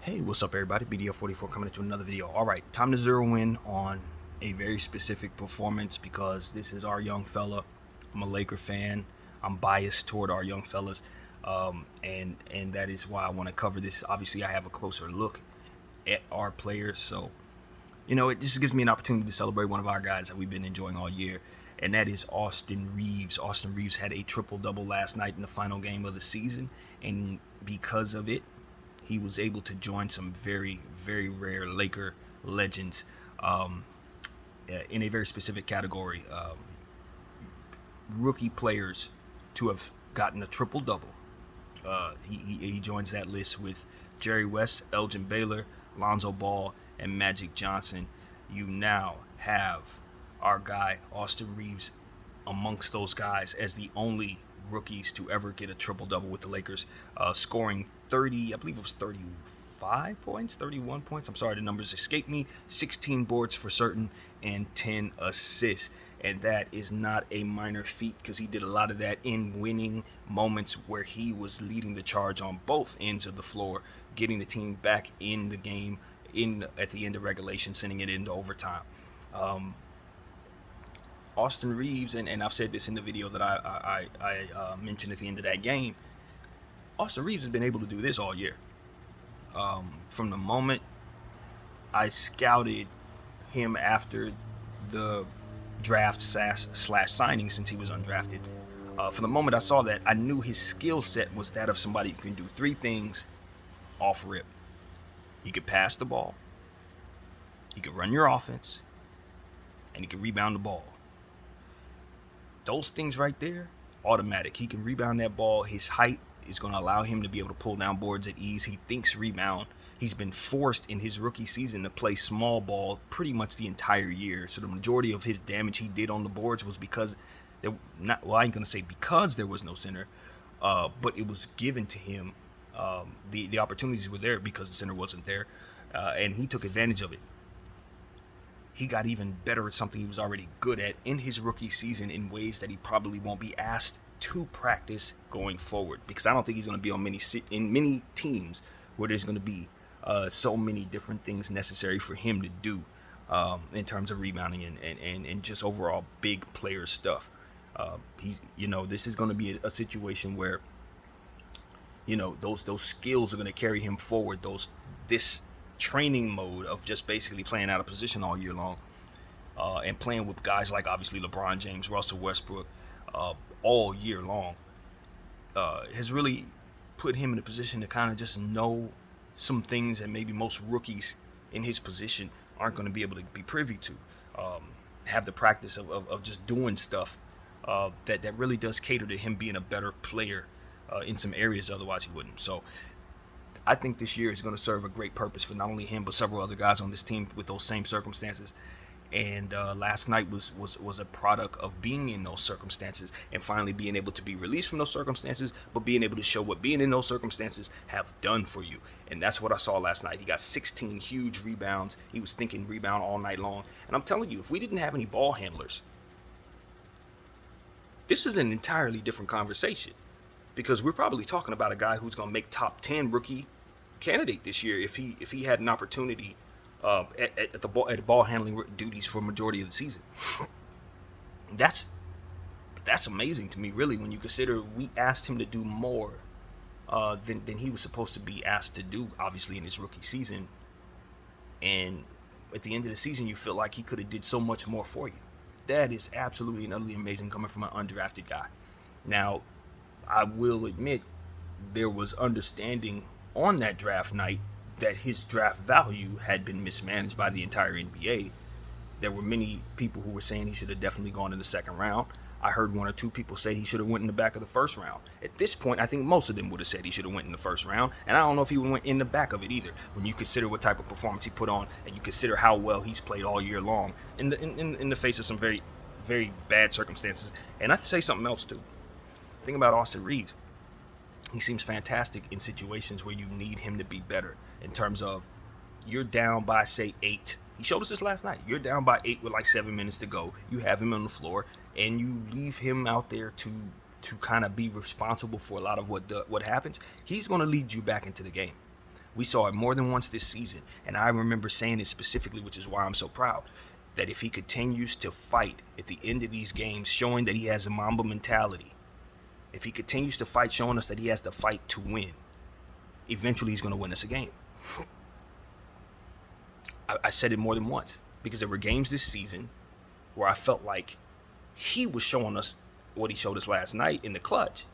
Hey, what's up, everybody? BDO44 coming into another video. All right, time to zero in on a very specific performance because this is our young fella. I'm a Laker fan. I'm biased toward our young fellas, and that is why I want to cover this. Obviously, I have a closer look at our players, so it just gives me an opportunity to celebrate one of our guys that we've been enjoying all year, and that is Austin Reaves. Austin Reaves had a triple-double last night in the final game of the season, and because of it, he was able to join some very, very rare Laker legends in a very specific category. Rookie players to have gotten a triple-double. He joins that list with Jerry West, Elgin Baylor, Lonzo Ball, and Magic Johnson. You now have our guy Austin Reaves amongst those guys as the only rookies to ever get a triple-double with the Lakers, scoring 30, I believe it was 35 points, 31 points. I'm sorry, the numbers escape me. 16 boards for certain and 10 assists. And that is not a minor feat because he did a lot of that in winning moments where he was leading the charge on both ends of the floor, getting the team back in the game at the end of regulation, sending it into overtime. Austin Reaves, and I've said this in the video that I mentioned at the end of that game, Austin Reaves has been able to do this all year. From the moment I scouted him after the draft slash signing, since he was undrafted, from the moment I saw that, I knew his skill set was that of somebody who can do three things off rip. He could pass the ball, he could run your offense, and he could rebound the ball. Those things right there, automatic. He can rebound that ball. His height is going to allow him to be able to pull down boards at ease. He thinks rebound. He's been forced in his rookie season to play small ball pretty much the entire year. So the majority of his damage he did on the boards was because I ain't going to say because there was no center, but it was given to him. The opportunities were there because the center wasn't there, and he took advantage of it. He got even better at something he was already good at in his rookie season in ways that he probably won't be asked to practice going forward, because I don't think he's going to be on many teams where there's going to be so many different things necessary for him to do in terms of rebounding and just overall big player stuff. This is going to be a situation where those skills are going to carry him forward. This training mode of just basically playing out of position all year long, and playing with guys like obviously LeBron James, Russell Westbrook, all year long, has really put him in a position to kind of just know some things that maybe most rookies in his position aren't going to be able to be privy to. Have the practice of just doing stuff that really does cater to him being a better player in some areas otherwise he wouldn't. So I think this year is going to serve a great purpose for not only him but several other guys on this team with those same circumstances. And last night was a product of being in those circumstances and finally being able to be released from those circumstances, but being able to show what being in those circumstances have done for you. And that's what I saw last night. He got 16 huge rebounds. He was thinking rebound all night long. And I'm telling you, if we didn't have any ball handlers, this is an entirely different conversation, because we're probably talking about a guy who's going to make top 10 rookie candidate this year if he had an opportunity at ball handling duties for a majority of the season. That's amazing to me, really, when you consider we asked him to do more than he was supposed to be asked to do, obviously, in his rookie season. And at the end of the season, you feel like he could have did so much more for you. That is absolutely and utterly amazing coming from an undrafted guy. Now, I will admit there was understanding on that draft night that his draft value had been mismanaged by the entire NBA. There were many people who were saying he should have definitely gone in the second round. I heard one or two people say he should have went in the back of the first round. At this point, I think most of them would have said he should have went in the first round, and I don't know if he would have went in the back of it either, when you consider what type of performance he put on and you consider how well he's played all year long in the face of some very, very bad circumstances. And I have to say something else too. Think about Austin Reaves. He seems fantastic in situations where you need him to be better, in terms of you're down by, say, 8. He showed us this last night. You're down by 8 with like 7 minutes to go. You have him on the floor, and you leave him out there to kind of be responsible for a lot of what happens. He's going to lead you back into the game. We saw it more than once this season, and I remember saying it specifically, which is why I'm so proud, that if he continues to fight at the end of these games, showing that he has a Mamba mentality, if he continues to fight, showing us that he has to fight to win, eventually he's going to win us a game. I said it more than once, because there were games this season where I felt like he was showing us what he showed us last night in the clutch,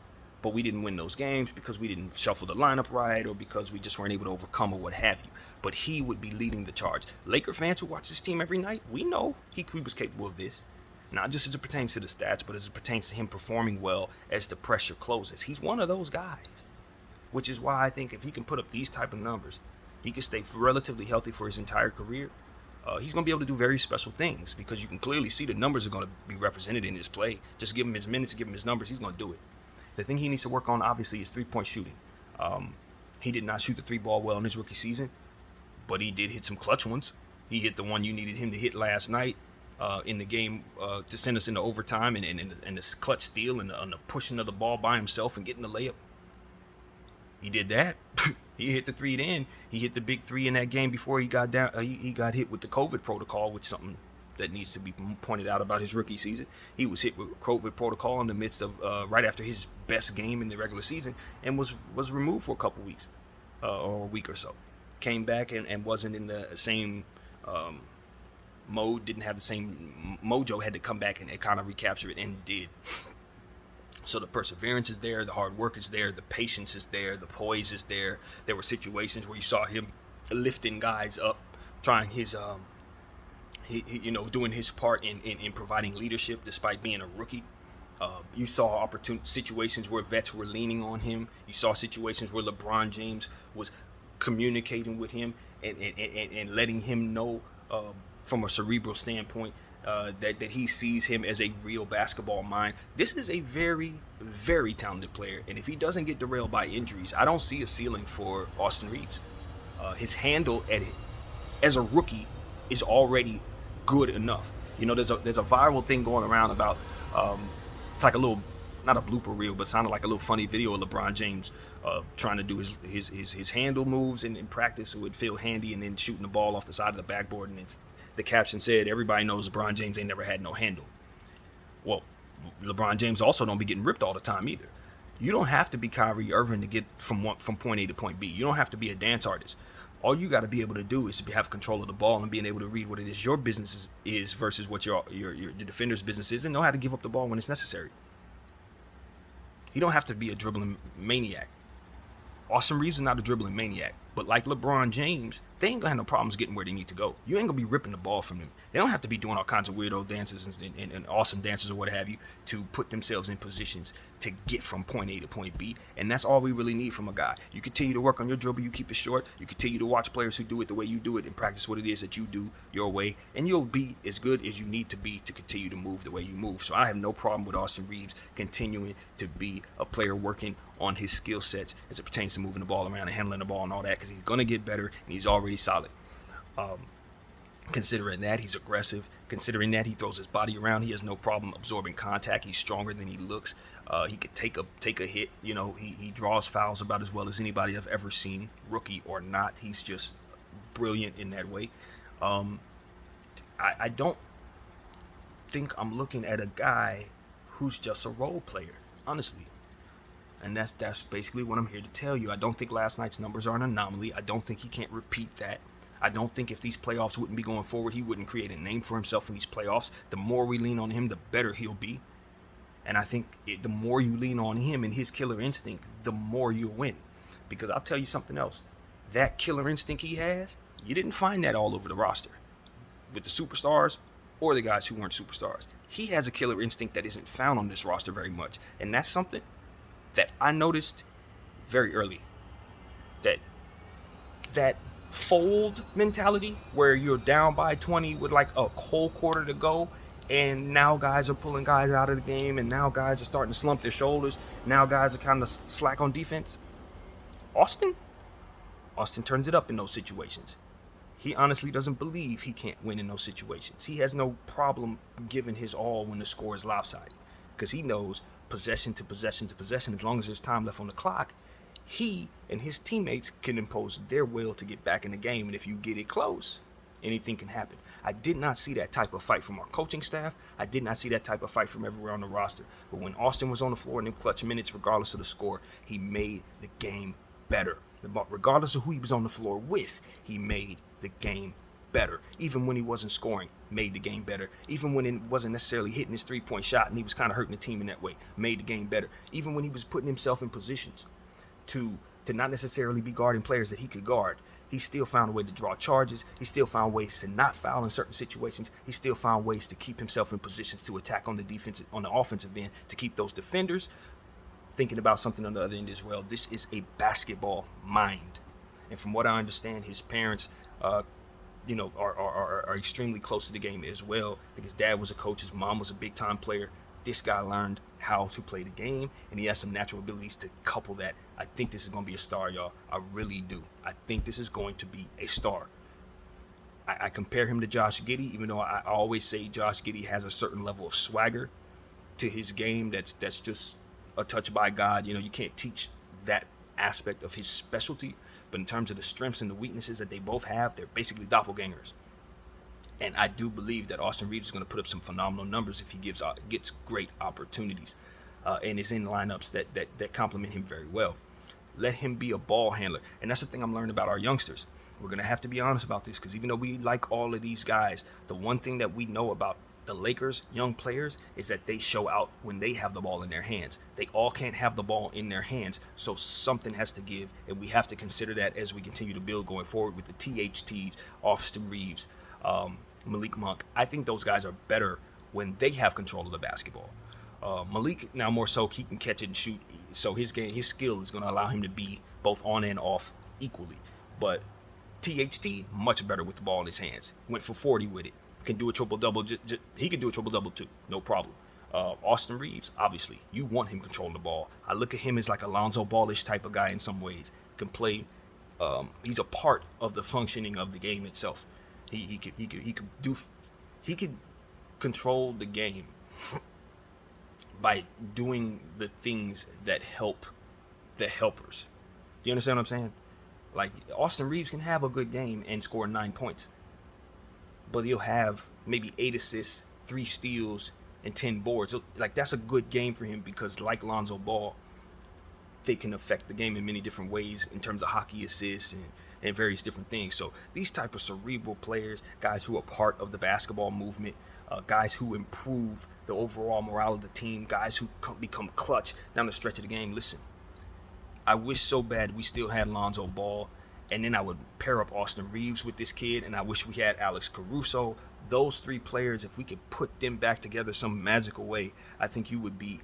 but we didn't win those games because we didn't shuffle the lineup right, or because we just weren't able to overcome, or what have you. But he would be leading the charge. Laker fans who watch this team every night, we know he was capable of this. Not just as it pertains to the stats, but as it pertains to him performing well as the pressure closes. He's one of those guys, which is why I think if he can put up these type of numbers, he can stay relatively healthy for his entire career. He's going to be able to do very special things, because you can clearly see the numbers are going to be represented in his play. Just give him his minutes, give him his numbers, he's going to do it. The thing he needs to work on, obviously, is three-point shooting. He did not shoot the three ball well in his rookie season, but he did hit some clutch ones. He hit the one you needed him to hit last night in the game to send us into overtime, and this clutch steal and the pushing of the ball by himself and getting the layup. He did that. He hit the three then. He hit the big three in that game before he got down. He got hit with the COVID protocol, which is something that needs to be pointed out about his rookie season. He was hit with COVID protocol in the midst of right after his best game in the regular season, and was removed for a couple weeks or a week or so. Came back and wasn't in the same mode. Didn't have the same mojo. Had to come back and kind of recapture it, and did. So the perseverance is there, the hard work is there, the patience is there, the poise is there. There were situations where you saw him lifting guys up, trying his, doing his part in providing leadership despite being a rookie. You saw situations where vets were leaning on him. You saw situations where LeBron James was communicating with him and letting him know from a cerebral standpoint that he sees him as a real basketball mind. This is a very, very talented player, and if he doesn't get derailed by injuries, I don't see a ceiling for Austin Reaves. His handle as a rookie is already good enough. You know, there's a viral thing going around about it's like a little, not a blooper reel, but sounded like a little funny video of LeBron James trying to do his handle moves in practice, so it would feel handy, and then shooting the ball off the side of the backboard, and the caption said, "Everybody knows LeBron James ain't never had no handle." Well, LeBron James also don't be getting ripped all the time either. You don't have to be Kyrie Irving to get from point A to point B. You don't have to be a dance artist. All you got to be able to do is to have control of the ball and being able to read what it is your business is versus what your defender's business is, and know how to give up the ball when it's necessary. You don't have to be a dribbling maniac. Austin Reaves is not a dribbling maniac, but like LeBron James, they ain't gonna have no problems getting where they need to go. You ain't gonna be ripping the ball from them. They don't have to be doing all kinds of weirdo dances and awesome dances or what have you to put themselves in positions to get from point A to point B, and that's all we really need from a guy. You continue to work on your dribble, you keep it short, you continue to watch players who do it the way you do it and practice what it is that you do your way, and you'll be as good as you need to be to continue to move the way you move. So I have no problem with Austin Reaves continuing to be a player working on his skill sets as it pertains to moving the ball around and handling the ball and all that, because he's going to get better and he's already solid. Considering that he's aggressive, considering that he throws his body around, he has no problem absorbing contact. He's stronger than he looks. He could take a hit. You know, he draws fouls about as well as anybody I've ever seen, rookie or not. He's just brilliant in that way. I don't think I'm looking at a guy who's just a role player, honestly. And that's basically what I'm here to tell you. I don't think last night's numbers are an anomaly. I don't think he can't repeat that. I don't think if these playoffs wouldn't be going forward, he wouldn't create a name for himself in these playoffs. The more we lean on him, the better he'll be. And I think the more you lean on him and his killer instinct, the more you'll win. Because I'll tell you something else. That killer instinct he has, you didn't find that all over the roster with the superstars or the guys who weren't superstars. He has a killer instinct that isn't found on this roster very much. And that's something that I noticed very early. That fold mentality where you're down by 20 with like a whole quarter to go, and now guys are pulling guys out of the game, and now guys are starting to slump their shoulders. Now guys are kind of slack on defense. Austin turns it up in those situations. He honestly doesn't believe he can't win in those situations. He has no problem giving his all when the score is lopsided, because he knows possession to possession to possession, as long as there's time left on the clock, he and his teammates can impose their will to get back in the game. And if you get it close, anything can happen. I did not see that type of fight from our coaching staff. I did not see that type of fight from everywhere on the roster. But when Austin was on the floor in them clutch minutes, regardless of the score, he made the game better. Regardless of who he was on the floor with, he made the game better. Even when he wasn't scoring, made the game better. Even when it wasn't necessarily hitting his three-point shot and he was kind of hurting the team in that way, made the game better. Even when he was putting himself in positions to not necessarily be guarding players that he could guard, he still found a way to draw charges. He still found ways to not foul in certain situations. He still found ways to keep himself in positions to attack on the offensive end, to keep those defenders thinking about something on the other end as well. This is a basketball mind. And from what I understand, his parents are extremely close to the game as well. I think his dad was a coach, his mom was a big time player. This guy learned how to play the game, and he has some natural abilities to couple that. I think this is going to be a star, y'all. I really do. I think this is going to be a star. I compare him to Josh Giddey, even though I always say Josh Giddey has a certain level of swagger to his game that's just a touch by God. You know, you can't teach that aspect of his specialty, but in terms of the strengths and the weaknesses that they both have, they're basically doppelgangers. And I do believe that Austin Reaves is going to put up some phenomenal numbers if he gets great opportunities and is in lineups that complement him very well. Let him be a ball handler. And that's the thing I'm learning about our youngsters. We're going to have to be honest about this, because even though we like all of these guys, the one thing that we know about the Lakers young players is that they show out when they have the ball in their hands. They all can't have the ball in their hands, so something has to give, and we have to consider that as we continue to build going forward with the THTs, Austin Reaves, Malik Monk. I think those guys are better when they have control of the basketball. Malik, now more so, he can catch it and shoot, so his skill is going to allow him to be both on and off equally. But THT, much better with the ball in his hands. Went for 40 with it. Can do a triple-double. He can do a triple-double too, no problem. Austin Reaves, obviously, you want him controlling the ball. I look at him as like a Lonzo Ball-ish type of guy in some ways. Can play. He's a part of the functioning of the game itself. He could control the game by doing the things that help the helpers. Do you understand what I'm saying? Like, Austin Reaves can have a good game and score 9 points, but he'll have maybe 8 assists, 3 steals, and 10 boards. Like, that's a good game for him because, like Lonzo Ball, they can affect the game in many different ways in terms of hockey assists and various different things. So these type of cerebral players, guys who are part of the basketball movement, guys who improve the overall morale of the team, guys who become clutch down the stretch of the game. Listen, I wish so bad we still had Lonzo Ball, and then I would pair up Austin Reaves with this kid, and I wish we had Alex Caruso. Those 3 players, if we could put them back together some magical way, I think you would be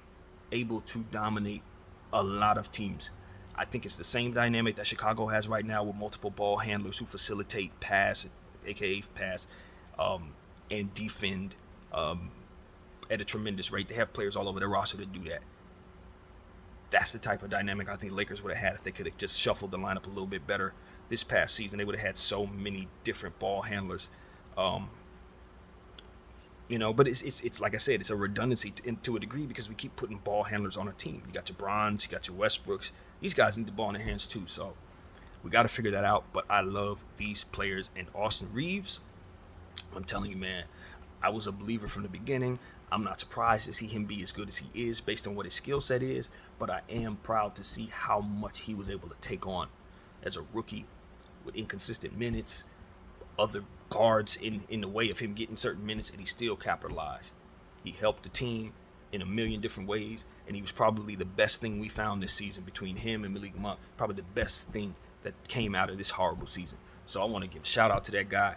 able to dominate a lot of teams. I think it's the same dynamic that Chicago has right now with multiple ball handlers who facilitate pass, aka pass, and defend at a tremendous rate. They have players all over their roster to do that. That's the type of dynamic I think Lakers would have had if they could have just shuffled the lineup a little bit better this past season. They would have had so many different ball handlers. But it's like I said, it's a redundancy to a degree because we keep putting ball handlers on our team. You got your Brons, you got your Westbrooks. These guys need the ball in their hands too, so we got to figure that out. But I love these players. And Austin Reaves, I'm telling you, man, I was a believer from the beginning. I'm not surprised to see him be as good as he is based on what his skill set is, but I am proud to see how much he was able to take on as a rookie with inconsistent minutes, other guards in the way of him getting certain minutes, and he still capitalized. He helped the team in a million different ways, and he was probably the best thing we found this season between him and Malik Monk, probably the best thing that came out of this horrible season. So I want to give a shout out to that guy,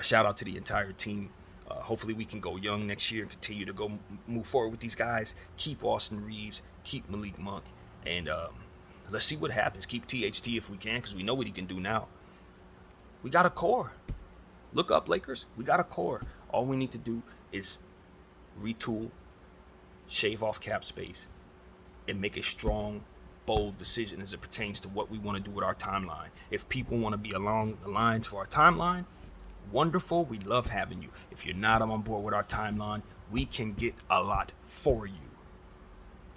shout out to the entire team. Hopefully we can go young next year and continue to move forward with these guys. Keep Austin Reaves, keep Malik Monk, and let's see what happens. Keep THT if we can, because we know what he can do now. We got a core. Look up, Lakers. We got a core. All we need to do is retool, shave off cap space, and make a strong, bold decision as it pertains to what we want to do with our timeline. If people want to be along the lines for our timeline, wonderful. We love having you. If you're not on board with our timeline, we can get a lot for you.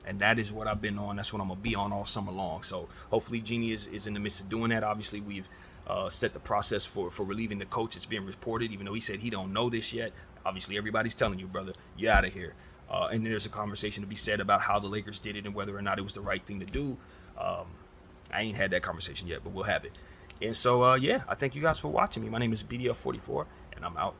And that is what I've been on. That's what I'm going to be on all summer long. So hopefully Genie is in the midst of doing that. Obviously, we've set the process for relieving the coach. It's being reported, even though he said he don't know this yet. Obviously, everybody's telling you, brother, you're out of here. And then there's a conversation to be said about how the Lakers did it and whether or not it was the right thing to do. I ain't had that conversation yet, but we'll have it. And so, yeah, I thank you guys for watching me. My name is BDF44, and I'm out.